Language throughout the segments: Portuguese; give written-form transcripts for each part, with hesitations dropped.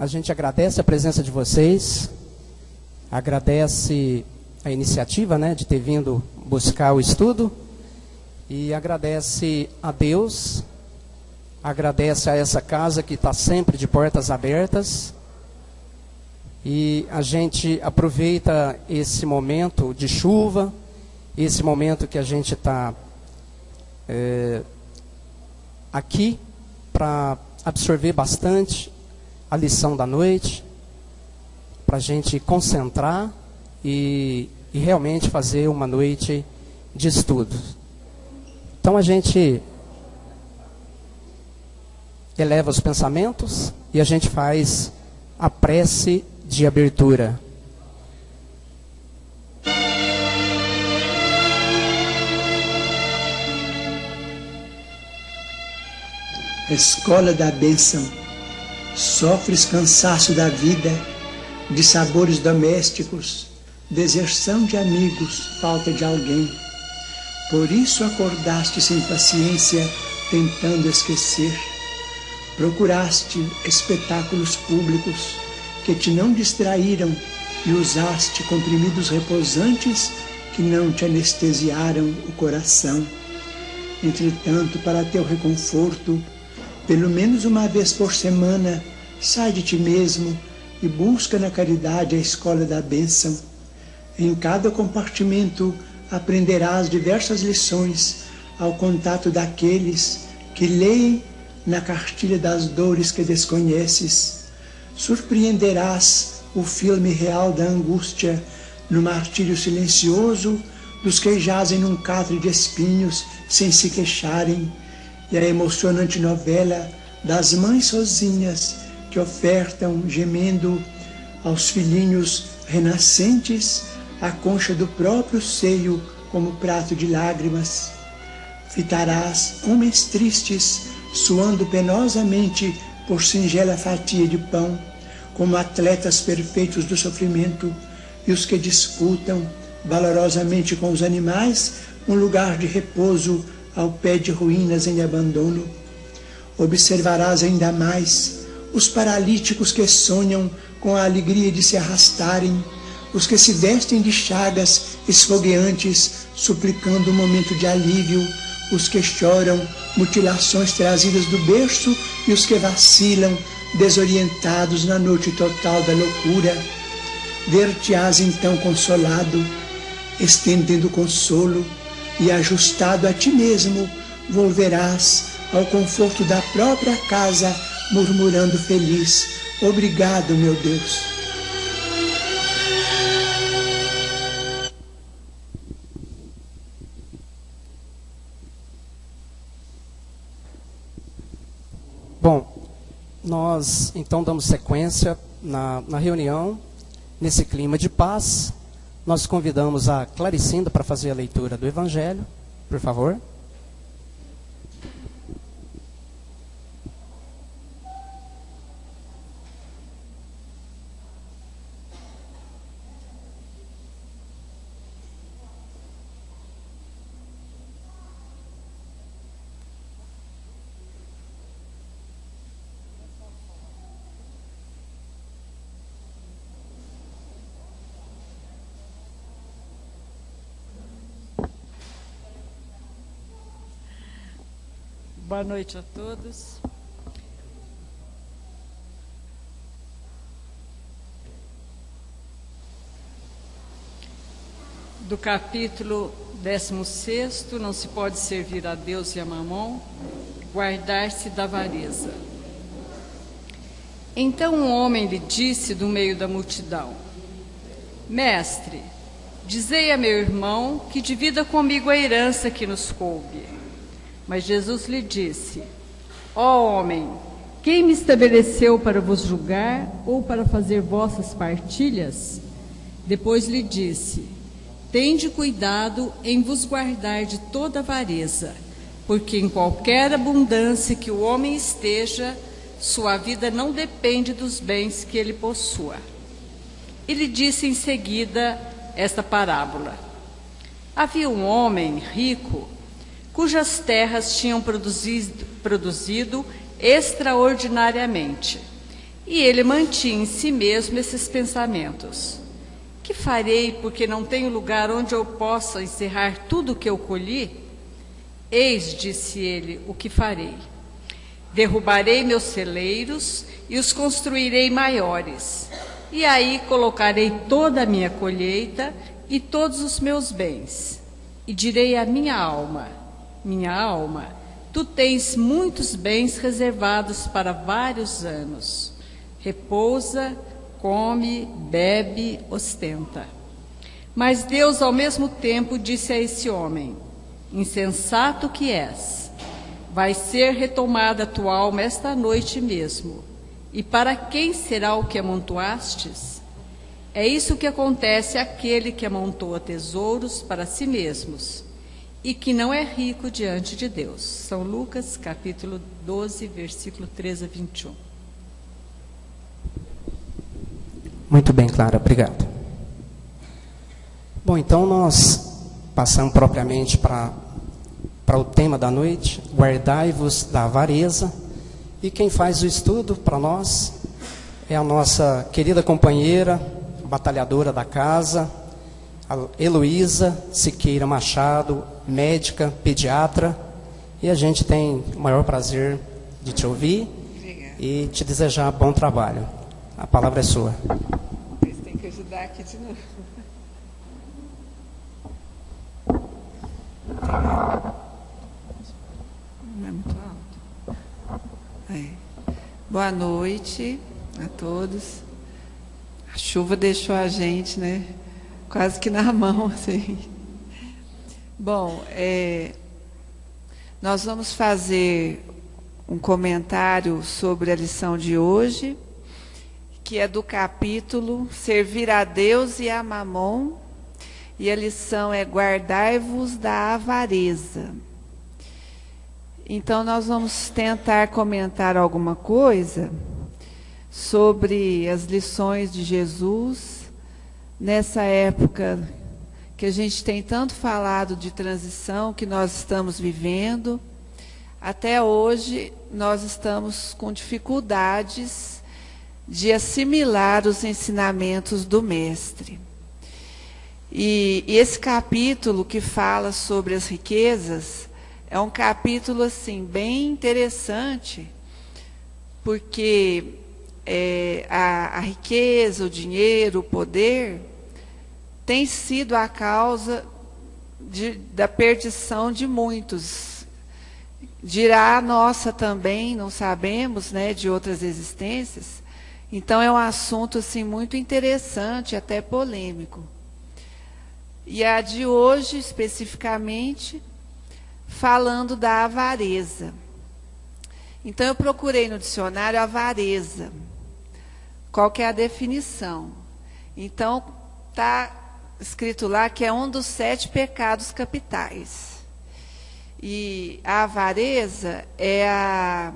a gente agradece a presença de vocês, agradece a iniciativa, né, de ter vindo buscar o estudo, e agradece a Deus, agradece a essa casa que está sempre de portas abertas, e a gente aproveita esse momento de chuva, esse momento que a gente está aqui para absorver bastante a lição da noite, para a gente concentrar e realmente fazer uma noite de estudo. Então a gente eleva os pensamentos e a gente faz a prece de abertura. Escola da bênção, sofres cansaço da vida, de sabores domésticos, deserção de amigos, falta de alguém. Por isso acordaste sem paciência, tentando esquecer. Procuraste espetáculos públicos que te não distraíram e usaste comprimidos repousantes que não te anestesiaram o coração. Entretanto, para teu reconforto, pelo menos uma vez por semana, sai de ti mesmo e busca na caridade a escola da bênção. Em cada compartimento aprenderás diversas lições ao contato daqueles que leem na cartilha das dores que desconheces. Surpreenderás o filme real da angústia no martírio silencioso dos que jazem num catre de espinhos sem se queixarem, e a emocionante novela das mães sozinhas que ofertam, gemendo, aos filhinhos renascentes a concha do próprio seio como prato de lágrimas. Fitarás homens tristes, suando penosamente por singela fatia de pão, como atletas perfeitos do sofrimento, e os que disputam valorosamente com os animais um lugar de repouso ao pé de ruínas em abandono. Observarás ainda mais os paralíticos que sonham com a alegria de se arrastarem, os que se vestem de chagas esfogueantes, suplicando um momento de alívio, os que choram mutilações trazidas do berço e os que vacilam, desorientados na noite total da loucura. Ver-te-ás então consolado, estendendo consolo, e ajustado a ti mesmo, volverás ao conforto da própria casa, murmurando feliz: obrigado, meu Deus. Bom, nós então damos sequência na reunião, nesse clima de paz. Nós convidamos a Claricinda para fazer a leitura do Evangelho, por favor. Boa noite a todos. Do capítulo 16, não se pode servir a Deus e a Mamon, guardar-se da avareza. Então um homem lhe disse do meio da multidão: Mestre, dizei a meu irmão que divida comigo a herança que nos coube. Mas Jesus lhe disse: Ó homem, quem me estabeleceu para vos julgar ou para fazer vossas partilhas? Depois lhe disse: Tende cuidado em vos guardar de toda avareza, porque em qualquer abundância que o homem esteja, sua vida não depende dos bens que ele possua. E lhe disse em seguida esta parábola: Havia um homem rico, cujas terras tinham produzido extraordinariamente. E ele mantinha em si mesmo esses pensamentos. Que farei, porque não tenho lugar onde eu possa encerrar tudo o que eu colhi? Eis, disse ele, o que farei. Derrubarei meus celeiros e os construirei maiores. E aí colocarei toda a minha colheita e todos os meus bens. E direi à minha alma, tu tens muitos bens reservados para vários anos. Repousa, come, bebe, ostenta. Mas Deus, ao mesmo tempo, disse a esse homem: insensato que és, vai ser retomada a tua alma esta noite mesmo. E para quem será o que amontoastes? É isso que acontece àquele que amontoa tesouros para si mesmos e que não é rico diante de Deus. São Lucas, capítulo 12, versículo 13 a 21. Muito bem, Clara, obrigado. Bom, então nós passamos propriamente para o tema da noite, guardai-vos da avareza. E quem faz o estudo para nós é a nossa querida companheira, batalhadora da casa, a Heloísa Siqueira Machado, médica, pediatra. E a gente tem o maior prazer de te ouvir. Obrigada. E te desejar bom trabalho. A palavra é sua. Vocês têm que ajudar aqui de novo. Não é muito alto. Aí. Boa noite a todos. A chuva deixou a gente, né? Quase que na mão, assim. Bom, nós vamos fazer um comentário sobre a lição de hoje, que é do capítulo Servir a Deus e a Mamon, e a lição é Guardai-vos da avareza. Então, nós vamos tentar comentar alguma coisa sobre as lições de Jesus, nessa época que a gente tem tanto falado de transição que nós estamos vivendo. Até hoje, nós estamos com dificuldades de assimilar os ensinamentos do Mestre. E esse capítulo que fala sobre as riquezas é um capítulo assim bem interessante, porque a riqueza, o dinheiro, o poder tem sido a causa da perdição de muitos. Dirá a nossa também, não sabemos, né, de outras existências. Então é um assunto assim muito interessante, até polêmico. E a de hoje, especificamente, falando da avareza. Então eu procurei no dicionário avareza. Qual que é a definição? Então está escrito lá que é um dos 7 pecados capitais. E a avareza é a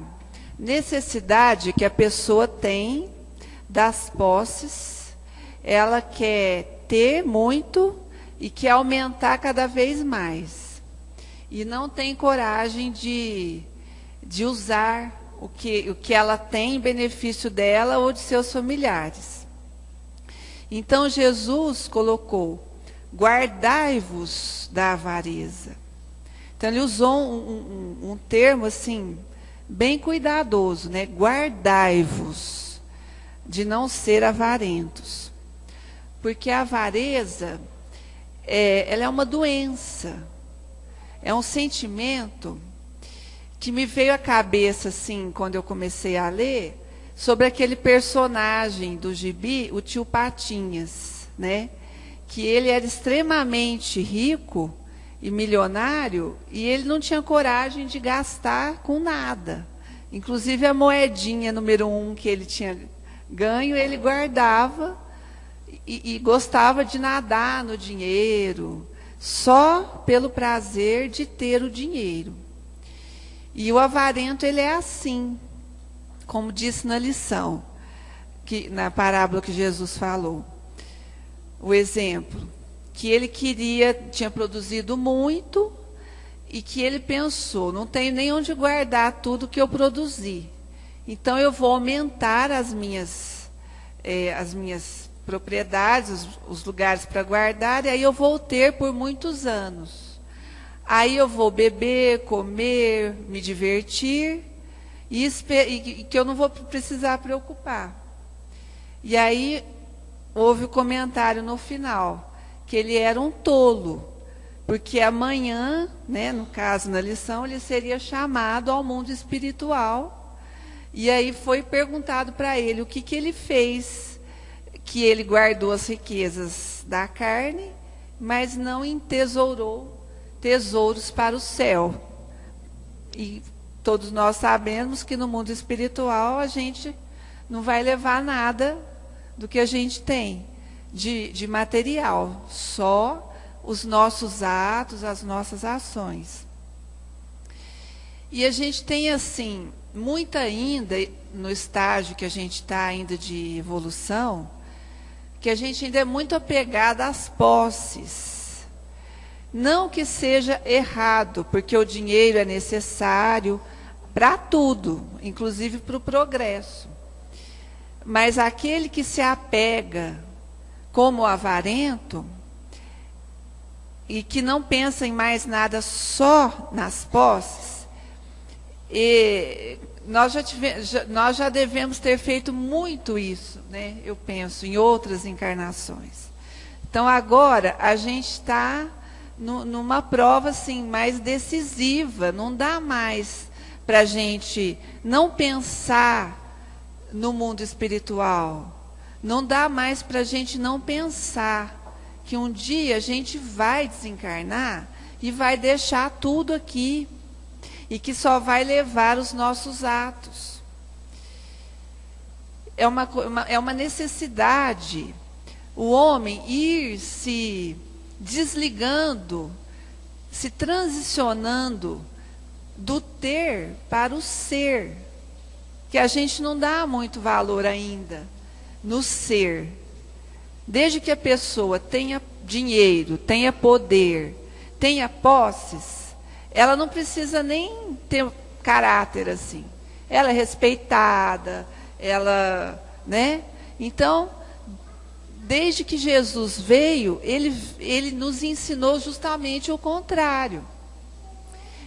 necessidade que a pessoa tem das posses. Ela quer ter muito e quer aumentar cada vez mais. E não tem coragem de usar o que ela tem em benefício dela ou de seus familiares. Então Jesus colocou: guardai-vos da avareza. Então ele usou um termo assim bem cuidadoso, né? Guardai-vos de não ser avarentos, porque a avareza ela é uma doença, é um sentimento que me veio à cabeça assim quando eu comecei a ler sobre aquele personagem do gibi, o tio Patinhas, né? Que ele era extremamente rico e milionário, e ele não tinha coragem de gastar com nada. Inclusive a moedinha número 1 que ele tinha ganho, ele guardava e gostava de nadar no dinheiro, só pelo prazer de ter o dinheiro. E o avarento, ele é assim, como disse na lição, na parábola que Jesus falou. O exemplo, que ele tinha produzido muito, e que ele pensou: não tenho nem onde guardar tudo que eu produzi. Então eu vou aumentar as minhas propriedades, os lugares para guardar, e aí eu vou ter por muitos anos. Aí eu vou beber, comer, me divertir, e que eu não vou precisar preocupar. E aí houve o comentário no final, que ele era um tolo, porque amanhã, né, no caso na lição, ele seria chamado ao mundo espiritual. E aí foi perguntado para ele o que ele fez, que ele guardou as riquezas da carne, mas não entesourou tesouros para o céu. E todos nós sabemos que no mundo espiritual a gente não vai levar nada do que a gente tem de material, só os nossos atos, as nossas ações. E a gente tem, assim, muito ainda, no estágio que a gente está ainda de evolução, que a gente ainda é muito apegado às posses. Não que seja errado, porque o dinheiro é necessário para tudo, inclusive para o progresso. Mas aquele que se apega como avarento e que não pensa em mais nada, só nas posses, nós já devemos ter feito muito isso, né? Eu penso, em outras encarnações. Então, agora, a gente está numa prova assim, mais decisiva. Não dá mais para a gente não pensar no mundo espiritual. Não dá mais para a gente não pensar que um dia a gente vai desencarnar e vai deixar tudo aqui. E que só vai levar os nossos atos. É uma necessidade o homem ir se desligando, se transicionando do ter para o ser, que a gente não dá muito valor ainda no ser. Desde que a pessoa tenha dinheiro, tenha poder, tenha posses, ela não precisa nem ter caráter assim. Ela é respeitada, ela, né? Então, desde que Jesus veio, ele nos ensinou justamente o contrário.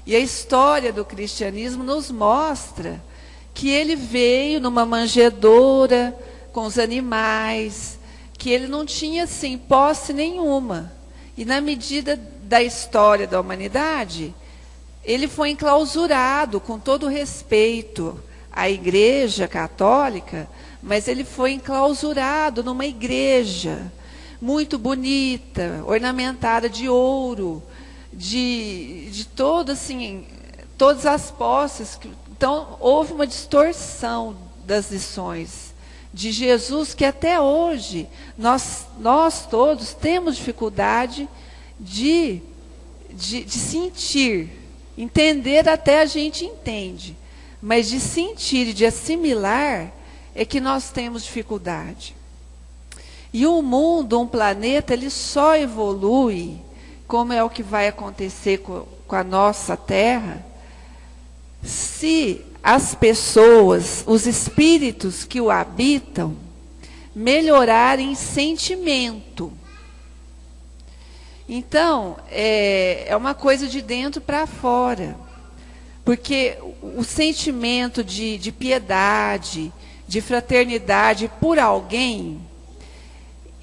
E a história do cristianismo nos mostra que ele veio numa manjedoura com os animais, que ele não tinha, assim, posse nenhuma. E na medida da história da humanidade, ele foi enclausurado, com todo respeito à Igreja Católica, mas ele foi enclausurado numa igreja muito bonita, ornamentada de ouro, de todo, assim, todas as posses. Então, houve uma distorção das lições de Jesus, que até hoje nós todos temos dificuldade de sentir. Entender até a gente entende, mas de sentir e de assimilar é que nós temos dificuldade. E um mundo, um planeta, ele só evolui, como é o que vai acontecer com a nossa Terra, se as pessoas, os espíritos que o habitam, melhorarem sentimento. Então, é uma coisa de dentro para fora. Porque o sentimento de piedade, de fraternidade por alguém,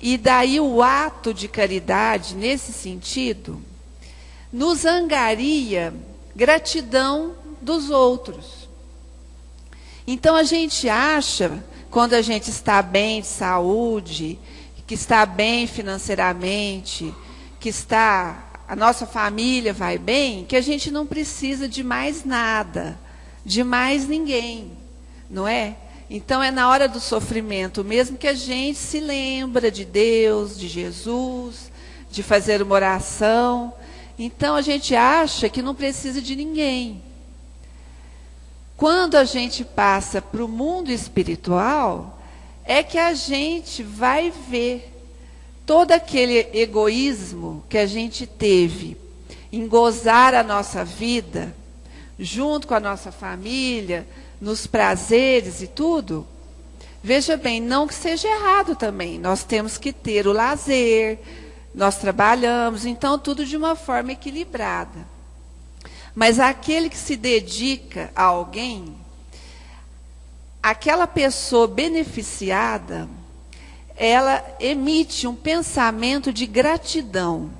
e daí o ato de caridade, nesse sentido, nos angaria gratidão dos outros. Então, a gente acha, quando a gente está bem de saúde, que está bem financeiramente, que a nossa família vai bem, que a gente não precisa de mais nada, de mais ninguém, não é? Então é na hora do sofrimento mesmo que a gente se lembra de Deus, de Jesus, de fazer uma oração. Então a gente acha que não precisa de ninguém. Quando a gente passa para o mundo espiritual, é que a gente vai ver todo aquele egoísmo que a gente teve em gozar a nossa vida, junto com a nossa família, nos prazeres e tudo, veja bem, não que seja errado também. Nós temos que ter o lazer, nós trabalhamos, então tudo de uma forma equilibrada. Mas aquele que se dedica a alguém, aquela pessoa beneficiada, ela emite um pensamento de gratidão.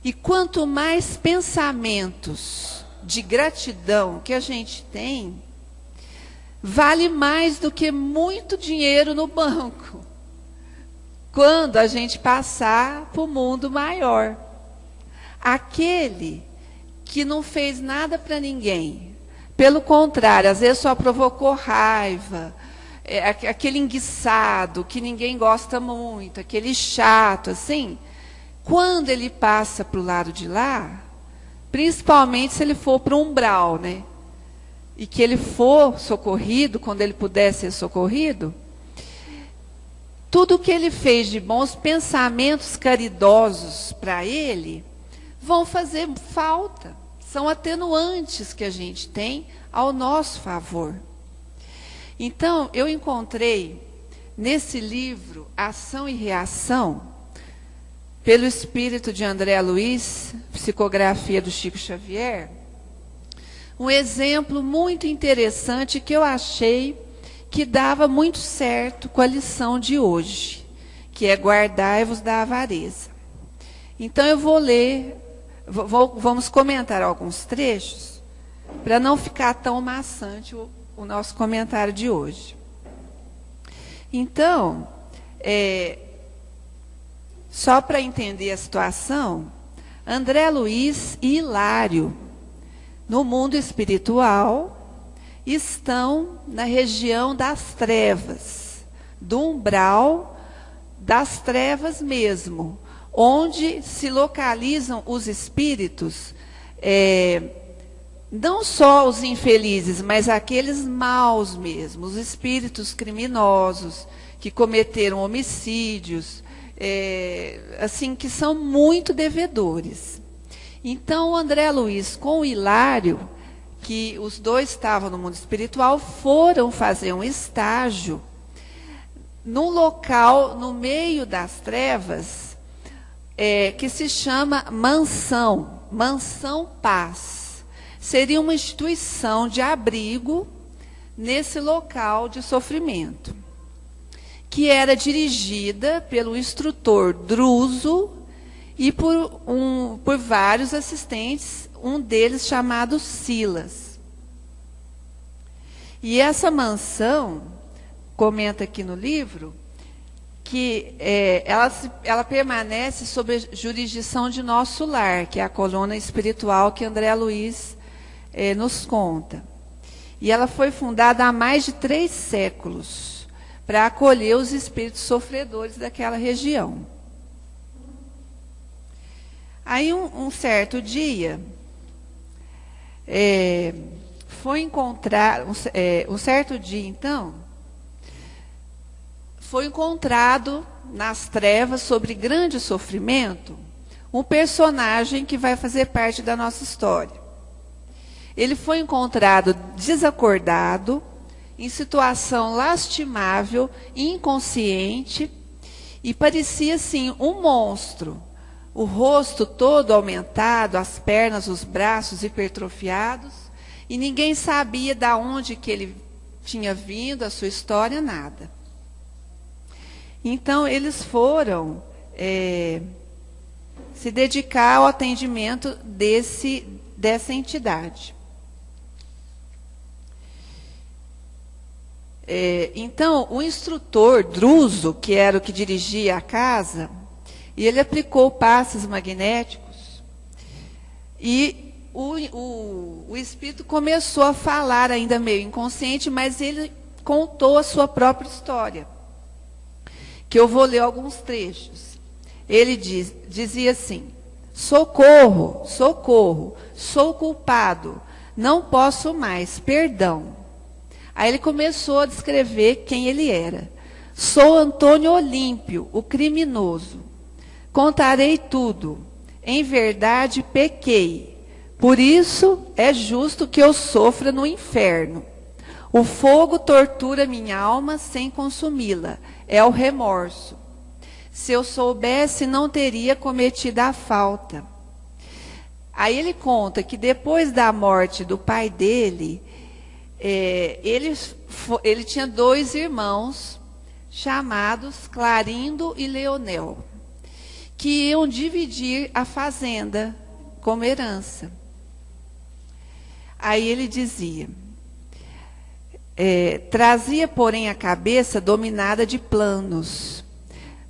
E quanto mais pensamentos de gratidão que a gente tem, vale mais do que muito dinheiro no banco, quando a gente passar para o mundo maior. Aquele que não fez nada para ninguém, pelo contrário, às vezes só provocou raiva, aquele enguiçado que ninguém gosta muito, aquele chato, assim, quando ele passa para o lado de lá, principalmente se ele for para o umbral, né? E que ele for socorrido, quando ele puder ser socorrido, tudo o que ele fez de bons pensamentos caridosos para ele, vão fazer falta. São atenuantes que a gente tem ao nosso favor. Então, eu encontrei nesse livro, Ação e Reação, pelo espírito de André Luiz, psicografia do Chico Xavier, um exemplo muito interessante que eu achei que dava muito certo com a lição de hoje, que é guardai-vos da avareza. Então eu vou ler, vamos comentar alguns trechos, para não ficar tão maçante o nosso comentário de hoje. Então, só para entender a situação, André Luiz e Hilário, no mundo espiritual, estão na região das trevas, do umbral das trevas mesmo, onde se localizam os espíritos, não só os infelizes, mas aqueles maus mesmo, os espíritos criminosos, que cometeram homicídios, assim, que são muito devedores. Então, o André Luiz com o Hilário, que os dois estavam no mundo espiritual, foram fazer um estágio num local no meio das trevas, que se chama Mansão Paz. Seria uma instituição de abrigo nesse local de sofrimento, que era dirigida pelo instrutor Druso e por vários assistentes, um deles chamado Silas. E essa mansão, comenta aqui no livro, que ela permanece sob a jurisdição de Nosso Lar, que é a coluna espiritual que André Luiz nos conta. E ela foi fundada há mais de 3 séculos, para acolher os espíritos sofredores daquela região. Aí, um certo dia, foi encontrado, foi encontrado nas trevas, sobre grande sofrimento, um personagem que vai fazer parte da nossa história. Ele foi encontrado desacordado, em situação lastimável, inconsciente, e parecia, assim, um monstro. O rosto todo aumentado, as pernas, os braços hipertrofiados, e ninguém sabia de onde que ele tinha vindo, a sua história, nada. Então, eles foram se dedicar ao atendimento dessa entidade. Então, o instrutor Druso, que era o que dirigia a casa, e ele aplicou passes magnéticos, e o espírito começou a falar, ainda meio inconsciente, mas ele contou a sua própria história, que eu vou ler alguns trechos. Ele dizia assim: socorro, socorro, sou culpado, não posso mais, perdão. Aí ele começou a descrever quem ele era. Sou Antônio Olímpio, o criminoso. Contarei tudo. Em verdade, pequei. Por isso é justo que eu sofra no inferno. O fogo tortura minha alma sem consumi-la. É o remorso. Se eu soubesse, não teria cometido a falta. Aí ele conta que depois da morte do pai dele, ele tinha 2 irmãos chamados Clarindo e Leonel, que iam dividir a fazenda como herança. Aí ele dizia, trazia, porém, a cabeça dominada de planos.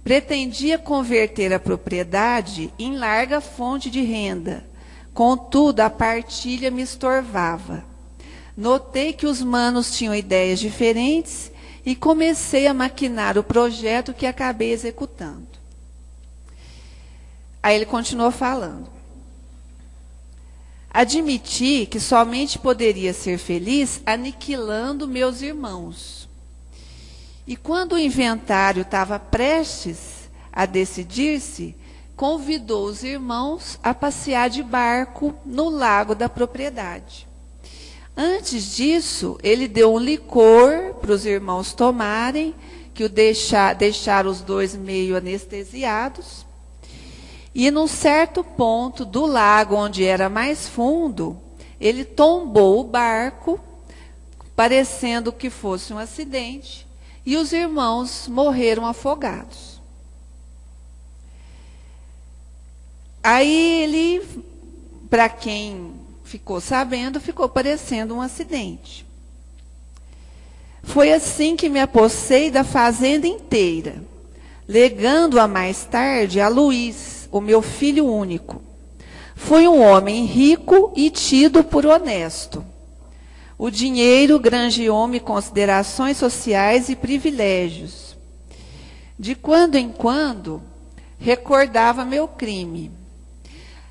Pretendia converter a propriedade em larga fonte de renda. Contudo, a partilha me estorvava. Notei que os manos tinham ideias diferentes e comecei a maquinar o projeto que acabei executando. Aí ele continuou falando. Admiti que somente poderia ser feliz aniquilando meus irmãos. E quando o inventário estava prestes a decidir-se, convidou os irmãos a passear de barco no lago da propriedade. Antes disso, ele deu um licor para os irmãos tomarem, que o deixaram os 2 meio anestesiados. E num certo ponto do lago, onde era mais fundo, ele tombou o barco, parecendo que fosse um acidente, e os irmãos morreram afogados. Aí ele, para quem ficou sabendo, ficou parecendo um acidente. Foi assim que me apossei da fazenda inteira, legando-a mais tarde a Luís, o meu filho único. Foi um homem rico e tido por honesto. O dinheiro granjeou-me considerações sociais e privilégios. De quando em quando, recordava meu crime.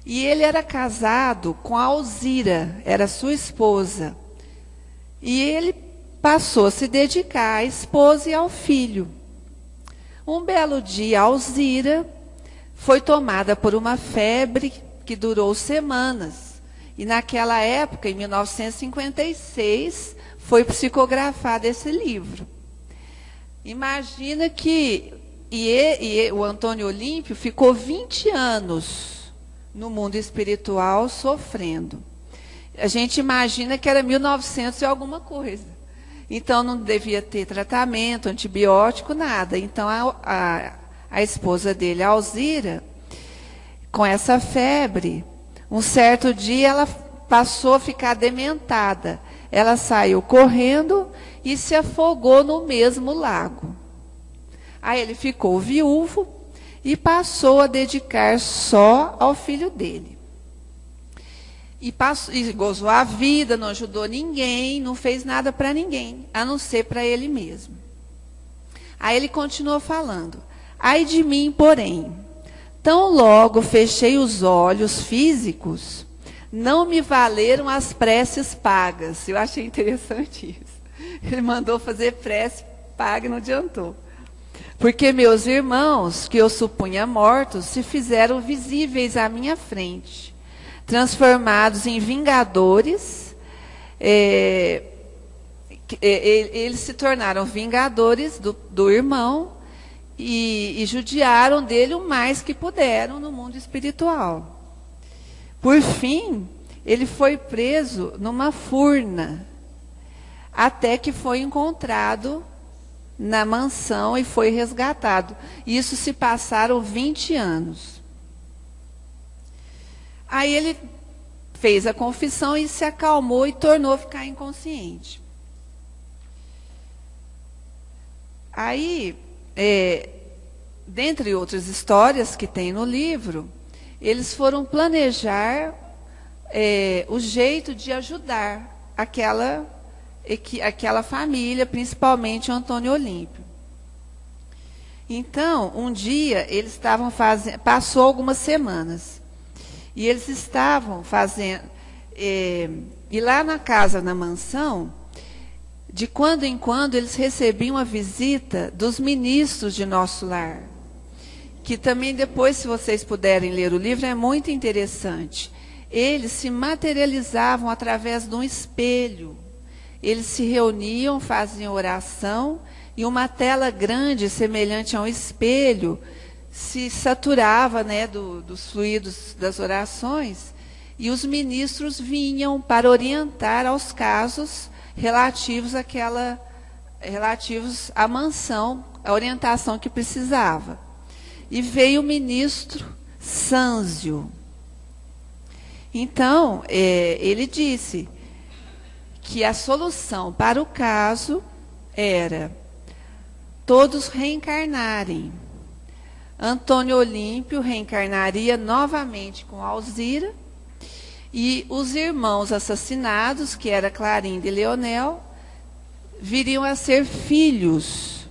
E ele era casado com a Alzira, era sua esposa. E ele passou a se dedicar à esposa e ao filho. Um belo dia, a Alzira foi tomada por uma febre que durou semanas. E naquela época, em 1956, foi psicografado esse livro. Imagina que o Antônio Olímpio ficou 20 anos no mundo espiritual sofrendo. A gente imagina que era 1900 e alguma coisa. Então não devia ter tratamento, antibiótico, nada. Então a esposa dele, a Alzira, com essa febre, um certo dia ela passou a ficar dementada. Ela saiu correndo e se afogou no mesmo lago. Aí ele ficou viúvo e passou a dedicar só ao filho dele. E gozou a vida, não ajudou ninguém, não fez nada para ninguém, a não ser para ele mesmo. Aí ele continuou falando. Ai de mim, porém, tão logo fechei os olhos físicos, não me valeram as preces pagas. Eu achei interessante isso. Ele mandou fazer prece paga e não adiantou. Porque meus irmãos, que eu supunha mortos, se fizeram visíveis à minha frente, transformados em vingadores. Eles se tornaram vingadores do irmão e judiaram dele o mais que puderam no mundo espiritual. Por fim, ele foi preso numa furna, até que foi encontrado na mansão e foi resgatado. Isso se passaram 20 anos. Aí ele fez a confissão e se acalmou e tornou a ficar inconsciente. Aí, dentre outras histórias que tem no livro, eles foram planejar o jeito de ajudar aquela família, principalmente o Antônio Olímpio. Então, um dia, eles estavam fazendo, passou algumas semanas, e eles estavam fazendo, e lá na casa, na mansão, de quando em quando, eles recebiam a visita dos ministros de Nosso Lar, que também depois, se vocês puderem ler o livro, é muito interessante. eles se materializavam através de um espelho. Eles se reuniam, faziam oração, e uma tela grande, semelhante a um espelho, se saturava, né, dos fluidos das orações, e os ministros vinham para orientar aos casos relativos à mansão, a orientação que precisava. E veio o ministro Sânzio. Então, ele disse que a solução para o caso era todos reencarnarem. Antônio Olímpio reencarnaria novamente com Alzira, e os irmãos assassinados, que era Clarinda e Leonel, viriam a ser filhos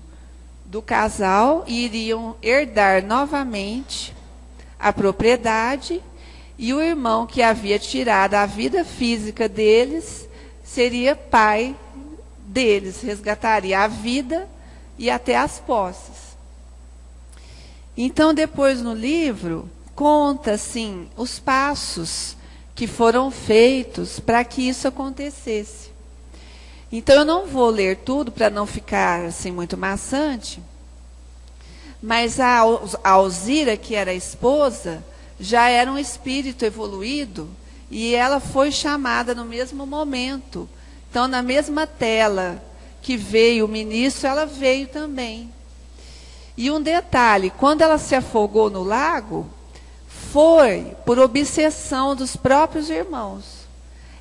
do casal e iriam herdar novamente a propriedade, e o irmão que havia tirado a vida física deles seria pai deles, resgataria a vida e até as posses. Então, depois no livro, conta assim, os passos que foram feitos para que isso acontecesse. Então, eu não vou ler tudo para não ficar assim muito maçante, mas a Alzira, que era a esposa, já era um espírito evoluído, e ela foi chamada no mesmo momento. Então, na mesma tela que veio o ministro, ela veio também. E um detalhe, quando ela se afogou no lago, foi por obsessão dos próprios irmãos.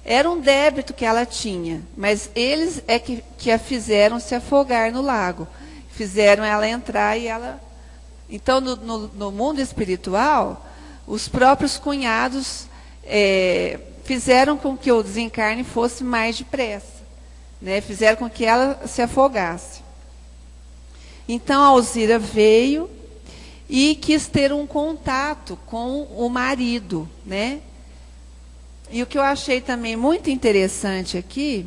Era um débito que ela tinha, mas eles é que a fizeram se afogar no lago. Fizeram ela entrar e ela... Então, no mundo espiritual, os próprios cunhados fizeram com que o desencarne fosse mais depressa, né? Fizeram com que ela se afogasse. Então, a Alzira veio e quis ter um contato com o marido, né? E o que eu achei também muito interessante aqui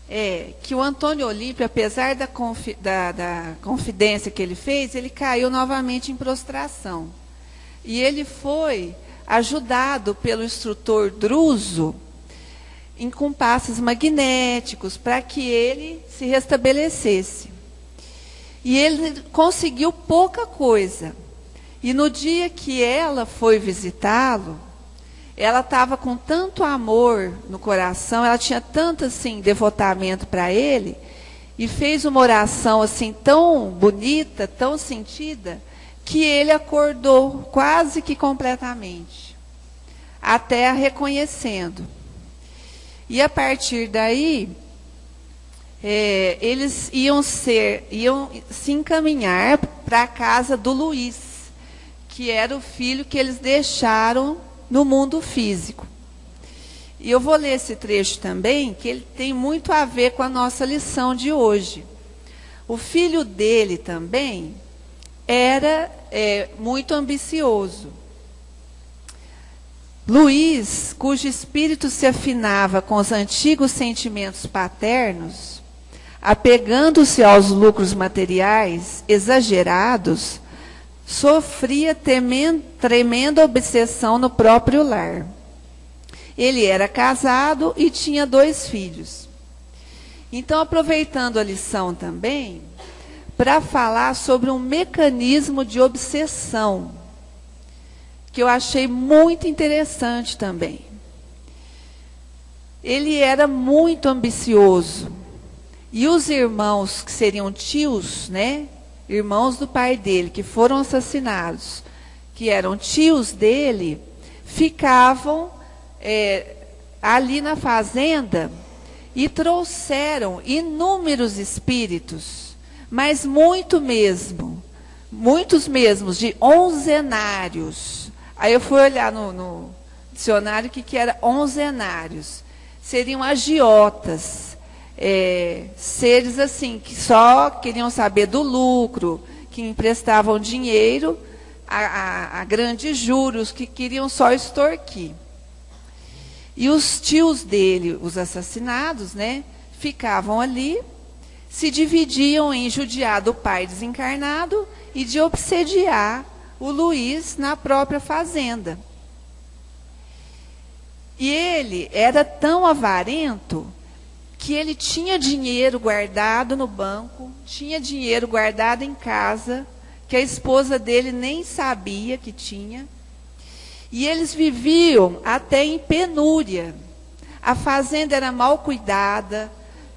é que o Antônio Olímpio, apesar da confidência que ele fez, ele caiu novamente em prostração. E ele foi ajudado pelo instrutor Druso em compassos magnéticos para que ele se restabelecesse. E ele conseguiu pouca coisa. E no dia que ela foi visitá-lo, ela estava com tanto amor no coração, ela tinha tanto assim devotamento para ele, e fez uma oração assim tão bonita, tão sentida, que ele acordou quase que completamente, até a reconhecendo. E a partir daí, eles iam se encaminhar para a casa do Luiz, que era o filho que eles deixaram no mundo físico. E eu vou ler esse trecho também, que ele tem muito a ver com a nossa lição de hoje. O filho dele também era muito ambicioso. Luiz, cujo espírito se afinava com os antigos sentimentos paternos, apegando-se aos lucros materiais exagerados, sofria tremenda obsessão no próprio lar. Ele era casado e tinha 2 filhos. Então, aproveitando a lição também, para falar sobre um mecanismo de obsessão, que eu achei muito interessante também. Ele era muito ambicioso. E os irmãos, que seriam tios, né? Irmãos do pai dele, que foram assassinados, que eram tios dele, ficavam ali na fazenda e trouxeram inúmeros espíritos, mas muitos mesmos, de onzenários. Aí eu fui olhar no dicionário o que era onzenários. Seriam agiotas, seres assim, que só queriam saber do lucro, que emprestavam dinheiro a grandes juros, que queriam só extorquir. E os tios dele, os assassinados, né, ficavam ali, se dividiam em judiar do pai desencarnado e de obsediar o Luiz na própria fazenda. E ele era tão avarento que ele tinha dinheiro guardado no banco, tinha dinheiro guardado em casa, que a esposa dele nem sabia que tinha. E eles viviam até em penúria. A fazenda era mal cuidada,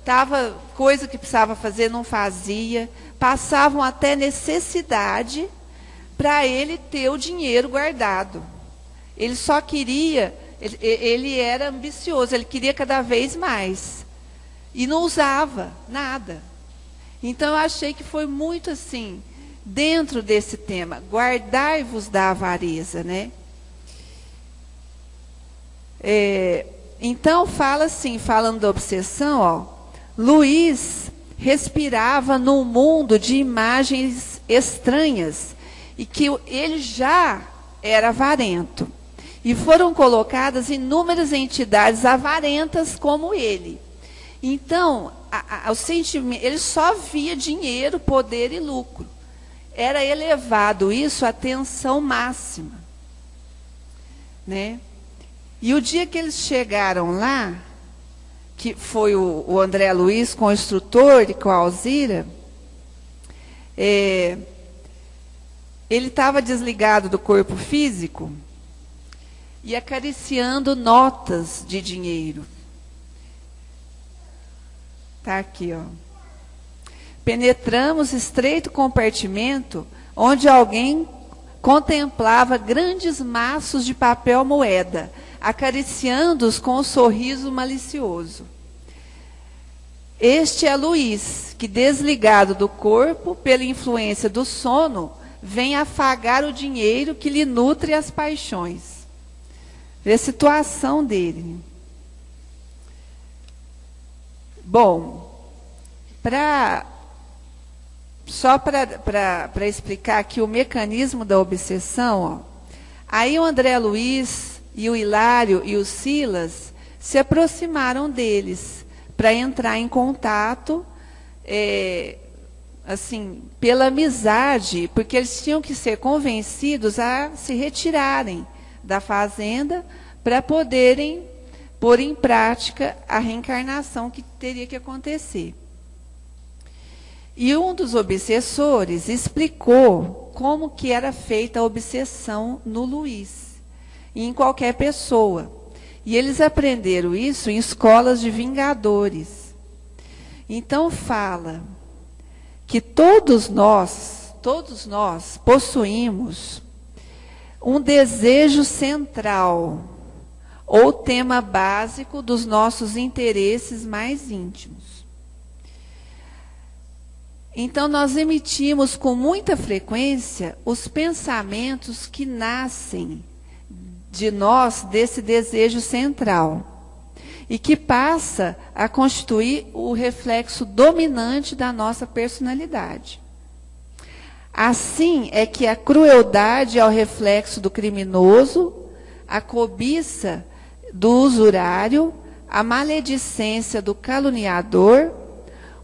tava coisa que precisava fazer, não fazia. Passavam até necessidade para ele ter o dinheiro guardado. Ele só queria, ele era ambicioso, ele queria cada vez mais. E não usava nada. Então eu achei que foi muito assim, dentro desse tema, guardai-vos da avareza, né? Então fala assim, falando da obsessão, ó, Luís respirava num mundo de imagens estranhas e que ele já era avarento. E foram colocadas inúmeras entidades avarentas como ele. Então, o sentimento, ele só via dinheiro, poder e lucro. Era elevado isso à tensão máxima, né? E o dia que eles chegaram lá, que foi o André Luiz com o instrutor e com a Alzira, ele estava desligado do corpo físico e acariciando notas de dinheiro. Está aqui, ó. Penetramos estreito compartimento onde alguém contemplava grandes maços de papel moeda, acariciando-os com um sorriso malicioso. Este é Luís, que desligado do corpo, pela influência do sono, vem afagar o dinheiro que lhe nutre as paixões. Vê a situação dele. Bom, só para explicar aqui o mecanismo da obsessão, ó, aí o André Luiz e o Hilário e o Silas se aproximaram deles para entrar em contato, assim, pela amizade, porque eles tinham que ser convencidos a se retirarem da fazenda para poderem pôr em prática a reencarnação que teria que acontecer. E um dos obsessores explicou como que era feita a obsessão no Luís, e em qualquer pessoa. E eles aprenderam isso em escolas de vingadores. Então fala que todos nós possuímos um desejo central, ou tema básico dos nossos interesses mais íntimos. Então, nós emitimos com muita frequência os pensamentos que nascem de nós desse desejo central e que passa a constituir o reflexo dominante da nossa personalidade. Assim é que a crueldade é o reflexo do criminoso, a cobiça do usurário, a maledicência do caluniador,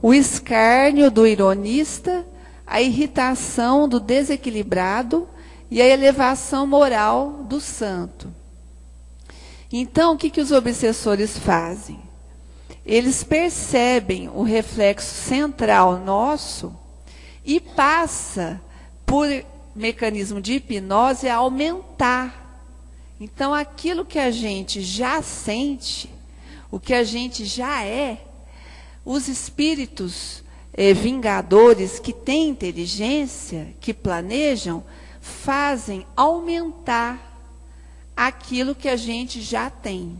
o escárnio do ironista, a irritação do desequilibrado e a elevação moral do santo. Então, o que os obsessores fazem? Eles percebem o reflexo central nosso e passa, por mecanismo de hipnose, a aumentar. Então, aquilo que a gente já sente, o que a gente já é, os espíritos vingadores que têm inteligência, que planejam, fazem aumentar aquilo que a gente já tem.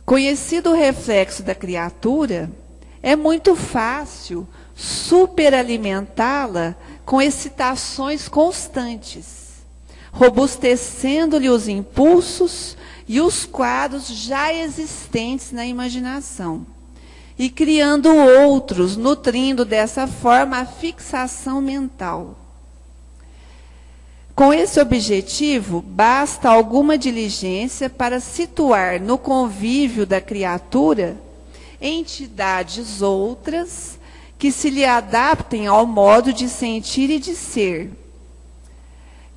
Conhecido o reflexo da criatura, é muito fácil superalimentá-la com excitações constantes, robustecendo-lhe os impulsos e os quadros já existentes na imaginação, e criando outros, nutrindo dessa forma a fixação mental. Com esse objetivo, basta alguma diligência para situar no convívio da criatura entidades outras que se lhe adaptem ao modo de sentir e de ser,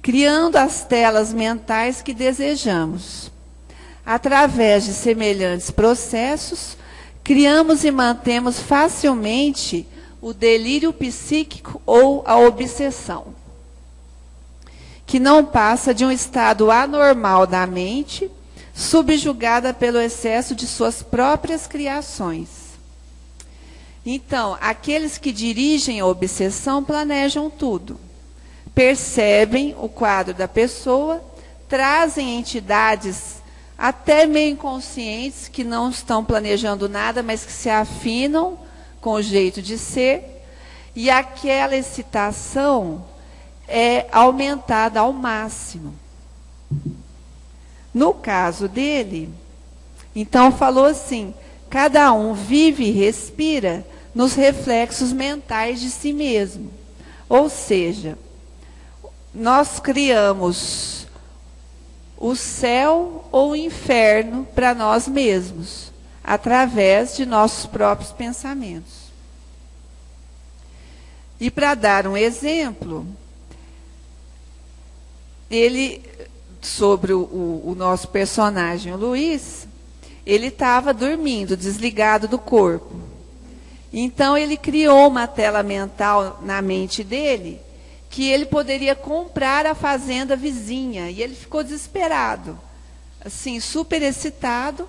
criando as telas mentais que desejamos. Através de semelhantes processos, criamos e mantemos facilmente o delírio psíquico ou a obsessão, que não passa de um estado anormal da mente, subjugada pelo excesso de suas próprias criações. Então, aqueles que dirigem a obsessão planejam tudo, percebem o quadro da pessoa, trazem entidades até meio inconscientes, que não estão planejando nada, mas que se afinam com o jeito de ser, e aquela excitação é aumentada ao máximo. No caso dele, então falou assim, cada um vive e respira nos reflexos mentais de si mesmo. Ou seja, nós criamos o céu ou o inferno para nós mesmos, através de nossos próprios pensamentos. E para dar um exemplo, ele, sobre o nosso personagem, o Luiz, ele estava dormindo, desligado do corpo. Então ele criou uma tela mental na mente dele, que ele poderia comprar a fazenda vizinha. E ele ficou desesperado, assim, super excitado,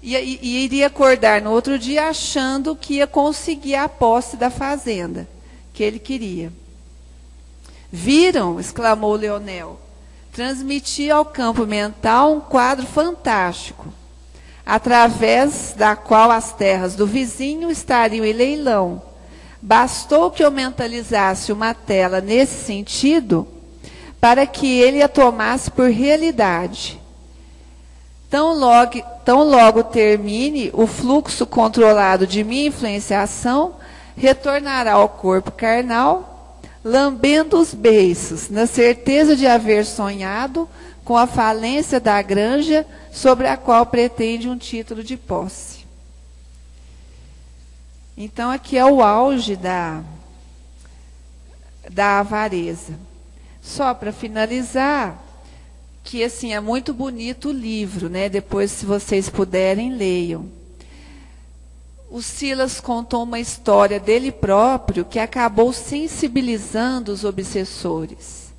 e iria acordar no outro dia achando que ia conseguir a posse da fazenda que ele queria. Viram? Exclamou Leonel. Transmitia ao campo mental um quadro fantástico, através da qual as terras do vizinho estariam em leilão. Bastou que eu mentalizasse uma tela nesse sentido para que ele a tomasse por realidade. Tão logo termine o fluxo controlado de minha influenciação, retornará ao corpo carnal, lambendo os beiços, na certeza de haver sonhado com a falência da granja sobre a qual pretende um título de posse. Então, aqui é o auge da avareza. Só para finalizar, que assim, é muito bonito o livro, né? Depois, se vocês puderem, leiam. O Silas contou uma história dele próprio que acabou sensibilizando os obsessores,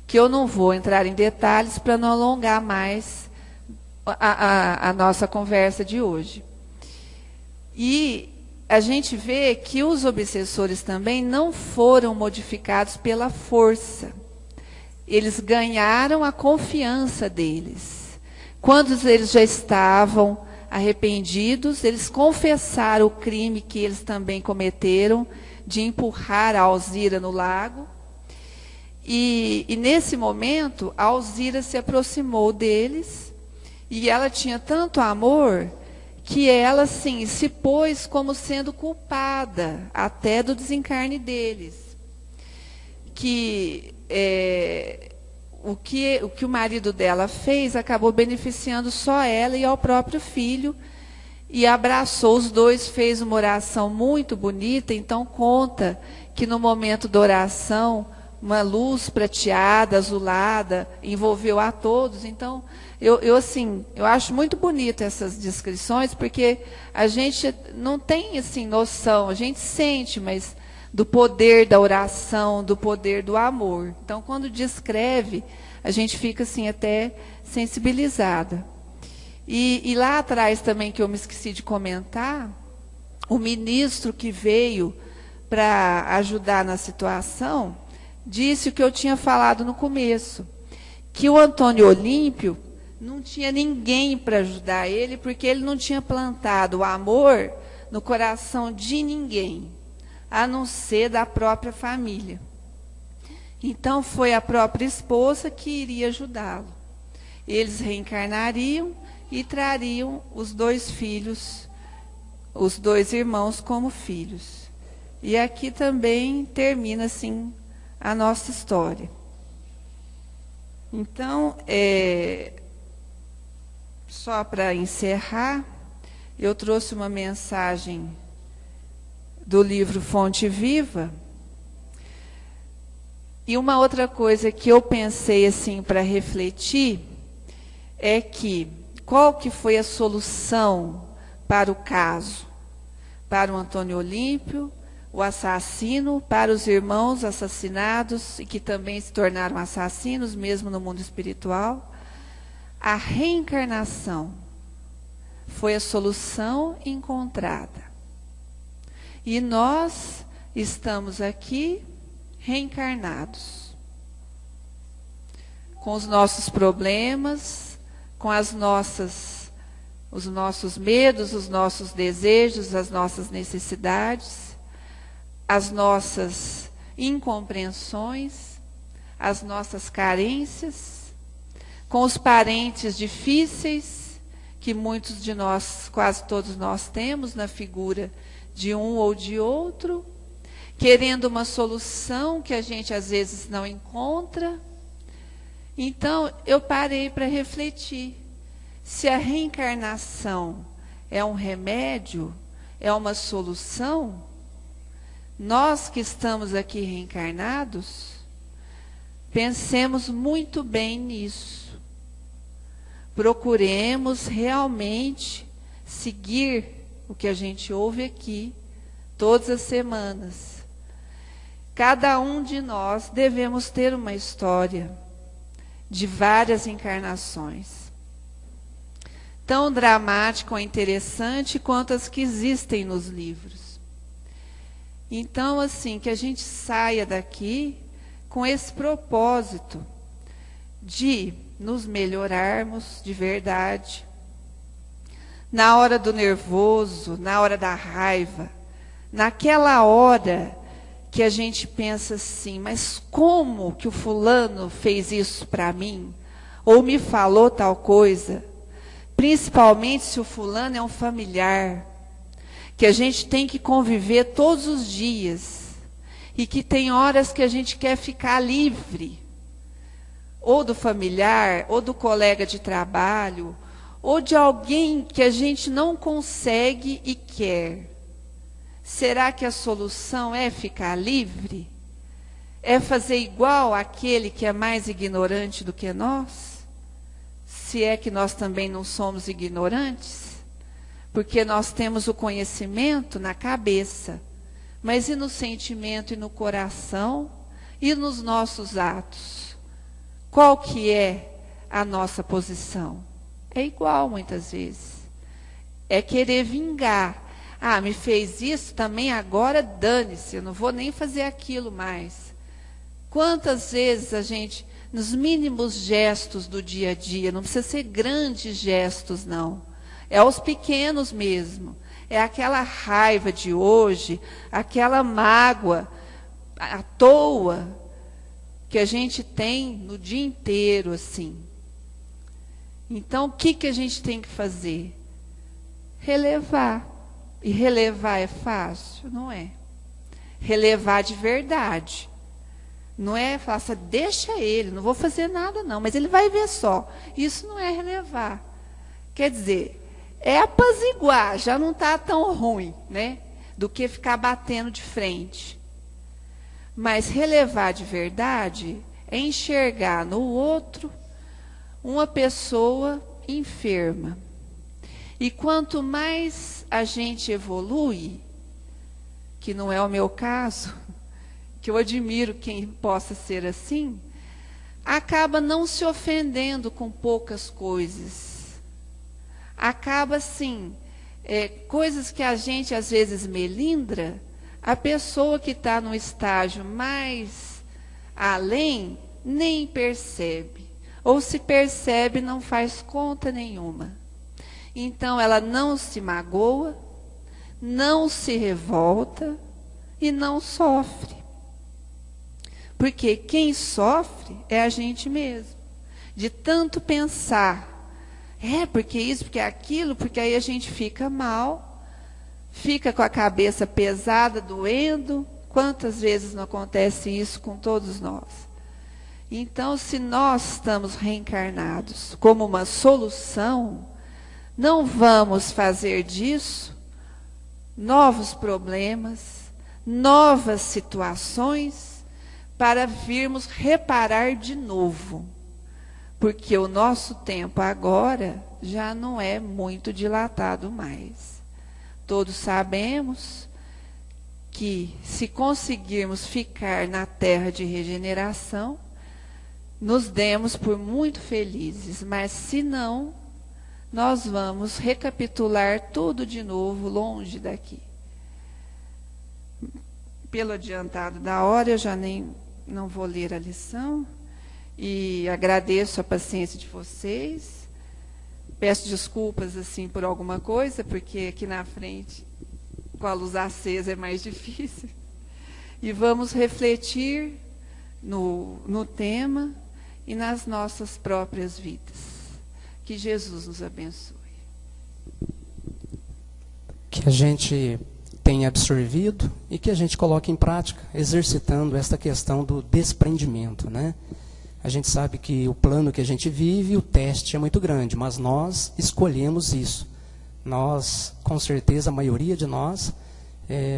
que eu não vou entrar em detalhes para não alongar mais a nossa conversa de hoje. E a gente vê que os obsessores também não foram modificados pela força. Eles ganharam a confiança deles. Quando eles já estavam arrependidos, eles confessaram o crime que eles também cometeram, de empurrar a Alzira no lago. E nesse momento, a Alzira se aproximou deles, e ela tinha tanto amor que ela, sim, se pôs como sendo culpada até do desencarne deles. O que o marido dela fez acabou beneficiando só ela e ao próprio filho, e abraçou os dois, fez uma oração muito bonita. Então conta que no momento da oração, uma luz prateada, azulada, envolveu a todos. Então, eu acho muito bonito essas descrições, porque a gente não tem assim noção, a gente sente, mas do poder da oração, do poder do amor. Então, quando descreve, a gente fica assim até sensibilizada. E lá atrás também, que eu me esqueci de comentar, o ministro que veio para ajudar na situação disse o que eu tinha falado no começo, que o Antônio Olímpio não tinha ninguém para ajudar ele, porque ele não tinha plantado o amor no coração de ninguém, a não ser da própria família. Então, foi a própria esposa que iria ajudá-lo. Eles reencarnariam e trariam os dois filhos, os dois irmãos como filhos. E aqui também termina assim a nossa história. Então, só para encerrar, eu trouxe uma mensagem do livro Fonte Viva, E uma outra coisa que eu pensei assim para refletir é que qual que foi a solução para o caso? Para o Antônio Olímpio, o assassino, para os irmãos assassinados e que também se tornaram assassinos, mesmo no mundo espiritual. A reencarnação foi a solução encontrada. E nós estamos aqui reencarnados, com os nossos problemas, com os nossos medos, os nossos desejos, as nossas necessidades, as nossas incompreensões, as nossas carências, com os parentes difíceis que muitos de nós, quase todos nós temos na figura de um ou de outro, querendo uma solução que a gente às vezes não encontra. Então, eu parei para refletir. Se a reencarnação é um remédio, é uma solução, nós que estamos aqui reencarnados, pensemos muito bem nisso. Procuremos realmente seguir o que a gente ouve aqui todas as semanas. Cada um de nós devemos ter uma história de várias encarnações. Tão dramático ou interessante quanto as que existem nos livros. Então, assim, que a gente saia daqui com esse propósito de nos melhorarmos de verdade. Na hora do nervoso, na hora da raiva, naquela hora que a gente pensa assim, mas como que o fulano fez isso para mim? Ou me falou tal coisa? Principalmente se o fulano é um familiar, que a gente tem que conviver todos os dias, e que tem horas que a gente quer ficar livre, ou do familiar, ou do colega de trabalho, ou de alguém que a gente não consegue e quer. Será que a solução é ficar livre? É fazer igual àquele que é mais ignorante do que nós? Se é que nós também não somos ignorantes? Porque nós temos o conhecimento na cabeça, mas e no sentimento e no coração e nos nossos atos? Qual que é a nossa posição? É igual muitas vezes. É querer vingar. Ah, me fez isso também, agora dane-se, eu não vou nem fazer aquilo mais. Quantas vezes a gente, nos mínimos gestos do dia a dia, não precisa ser grandes gestos, não. É os pequenos mesmo. É aquela raiva de hoje, aquela mágoa à toa que a gente tem no dia inteiro, assim. Então, o que a gente tem que fazer? Relevar. E relevar é fácil? Não é. Relevar de verdade. Não é falar assim, deixa ele, não vou fazer nada não, mas ele vai ver só. Isso não é relevar. Quer dizer, é apaziguar, já não está tão ruim, né? Do que ficar batendo de frente. Mas relevar de verdade é enxergar no outro uma pessoa enferma. E quanto mais a gente evolui, que não é o meu caso, que eu admiro quem possa ser assim, acaba não se ofendendo com poucas coisas. Acaba assim, coisas que a gente às vezes melindra, a pessoa que está no estágio mais além nem percebe. Ou se percebe, não faz conta nenhuma. Então, ela não se magoa, não se revolta e não sofre. Porque quem sofre é a gente mesmo. De tanto pensar, porque isso, porque aquilo, porque aí a gente fica mal, fica com a cabeça pesada, doendo. Quantas vezes não acontece isso com todos nós? Então, se nós estamos reencarnados como uma solução, não vamos fazer disso novos problemas, novas situações, para virmos reparar de novo, porque o nosso tempo agora já não é muito dilatado mais. Todos sabemos que, se conseguirmos ficar na terra de regeneração, nos demos por muito felizes, mas se não, nós vamos recapitular tudo de novo longe daqui. Pelo adiantado da hora, eu já não vou ler a lição, e agradeço a paciência de vocês. Peço desculpas assim por alguma coisa, porque aqui na frente, com a luz acesa, é mais difícil. E vamos refletir no tema e nas nossas próprias vidas. Que Jesus nos abençoe. Que a gente tenha absorvido e que a gente coloque em prática, exercitando esta questão do desprendimento, né? A gente sabe que o plano que a gente vive, o teste é muito grande, mas nós escolhemos isso. Nós, com certeza, a maioria de nós,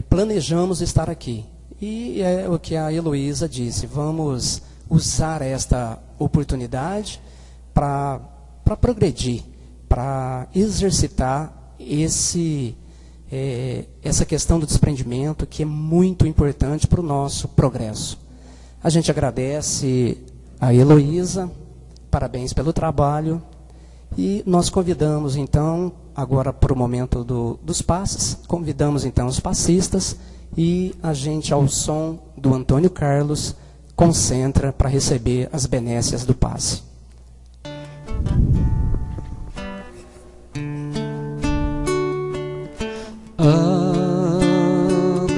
planejamos estar aqui. E é o que a Heloísa disse, vamos usar esta oportunidade para progredir, para exercitar essa questão do desprendimento, que é muito importante para o nosso progresso. A gente agradece a Heloísa, parabéns pelo trabalho, e nós convidamos então, agora para o momento dos passes, convidamos então os passistas, e a gente, ao som do Antônio Carlos, concentra para receber as benécias do passe.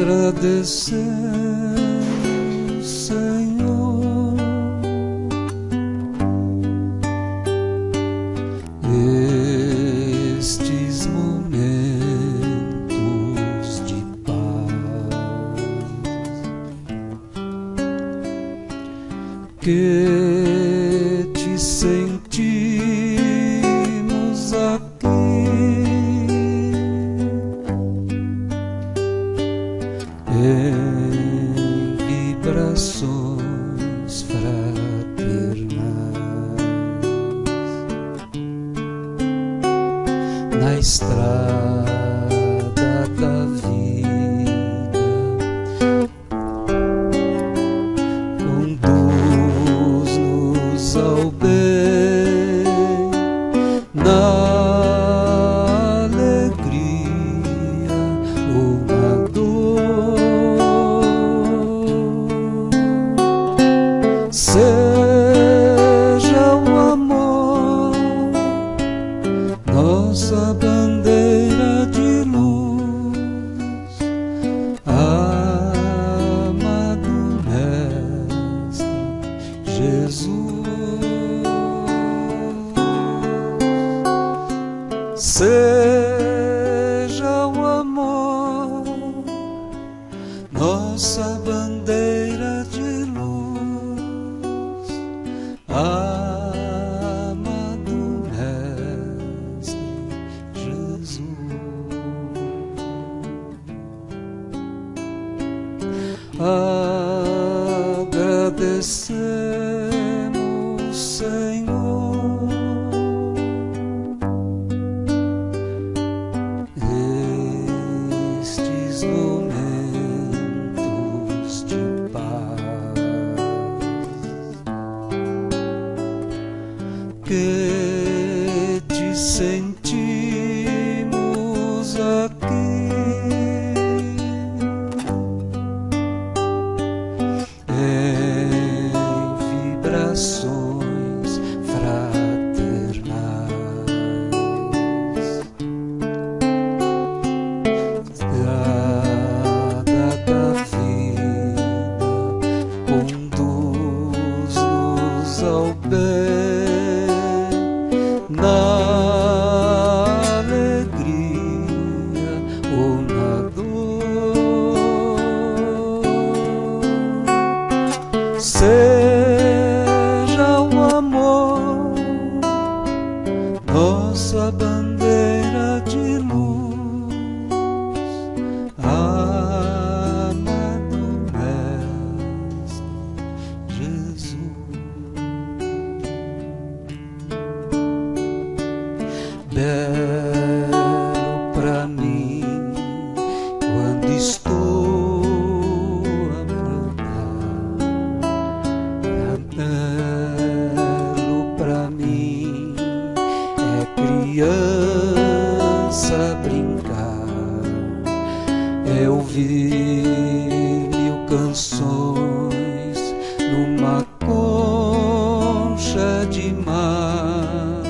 Agradecer, Senhor, estes momentos de paz que te sentimos aqui. Em vibrações fraternais, na estrada da vida, conduz-nos ao bem, na seja o amor nossa bandeira de luz, amado Mestre Jesus. Seja o amor nossa bandeira de luz, amado Mestre Jesus. Agradecemos, Senhor, estes momentos de paz que te sentimos aqui. Em canções numa concha de mar.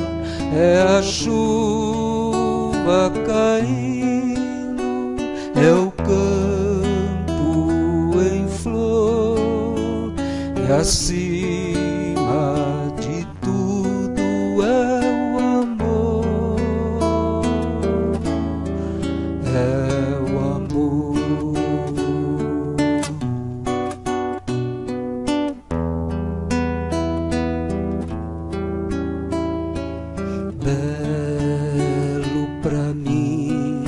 É a chuva caindo, é o campo em flor, e acima de tudo é o amor, é o amor. Belo pra mim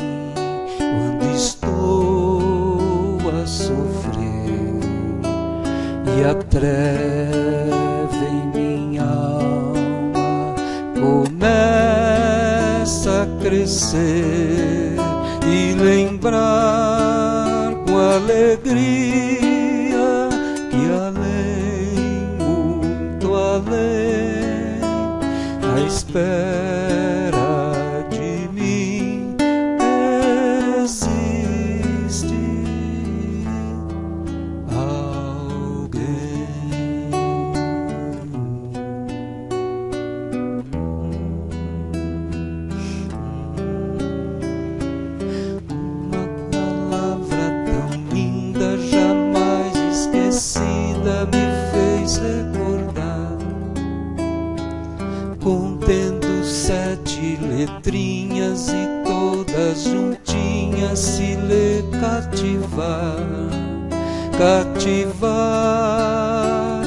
quando estou a sofrer e a treva em minha alma começa a crescer, e lembrar com alegria que além, muito além, à espera de mim existe alguém. Uma palavra tão linda, jamais esquecida, me fez recordar, contendo 7 letrinhas e todas juntinhas, se lê cativar. Cativar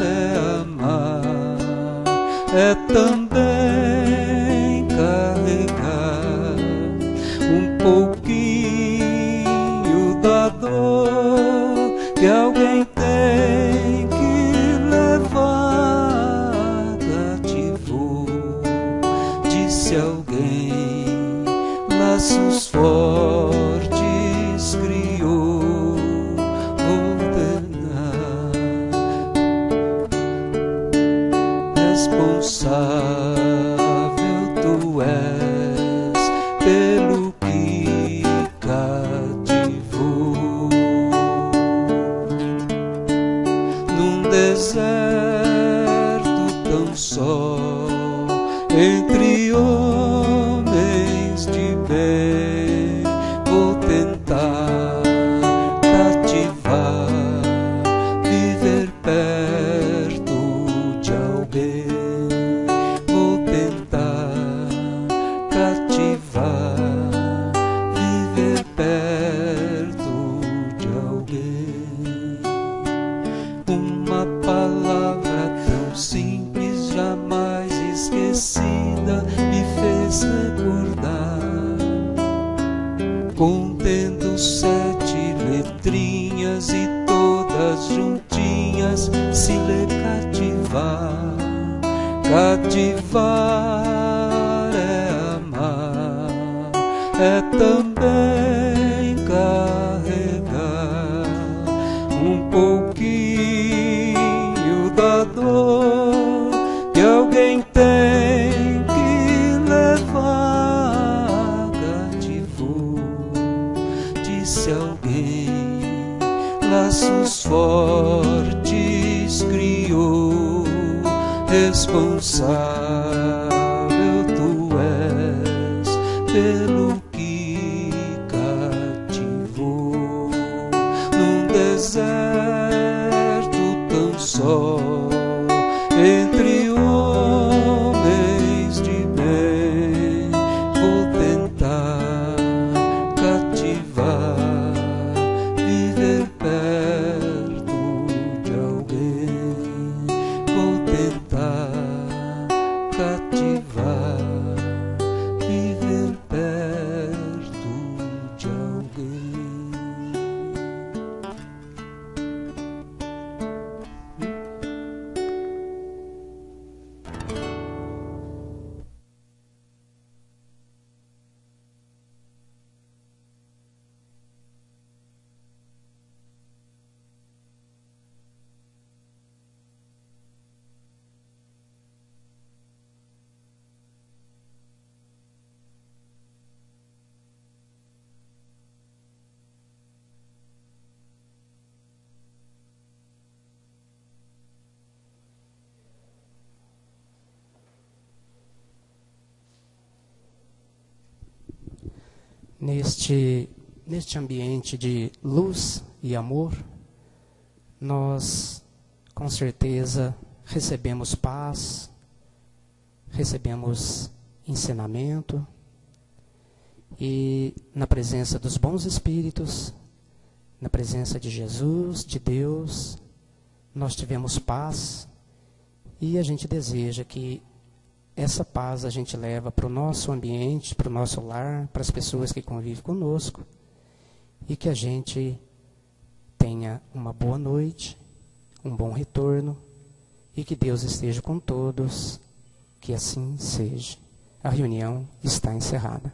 é amar, é também carregar um pouquinho da dor que alguém tem que levar. Cativou, disse alguém, laços fortes criou, ordenar, responsável tu és pelo que cativou. Num deserto tão só, entre homens de bem, vou tentar cativar, viver perto de alguém. Vou tentar cativar, viver perto de alguém. Uma palavra tão simples, jamais esquecida, me fez recordar, contendo 7 letrinhas e todas juntinhas, se lê cativar. Cativar é amar, é também carregar um pouquinho da dor que alguém tem que levar. Cativou, disse alguém, laços fortes criou, responsável tu és pelo que cativou. Num deserto tão só, entre homens de bem, vou tentar cativar, viver perto de alguém. Vou tentar cativar, viver perto de alguém. Neste ambiente de luz e amor, nós com certeza recebemos paz, recebemos ensinamento, e na presença dos bons espíritos, na presença de Jesus, de Deus, nós tivemos paz, e a gente deseja que essa paz a gente leva para o nosso ambiente, para o nosso lar, para as pessoas que convivem conosco, e que a gente tenha uma boa noite, um bom retorno, e que Deus esteja com todos, que assim seja. A reunião está encerrada.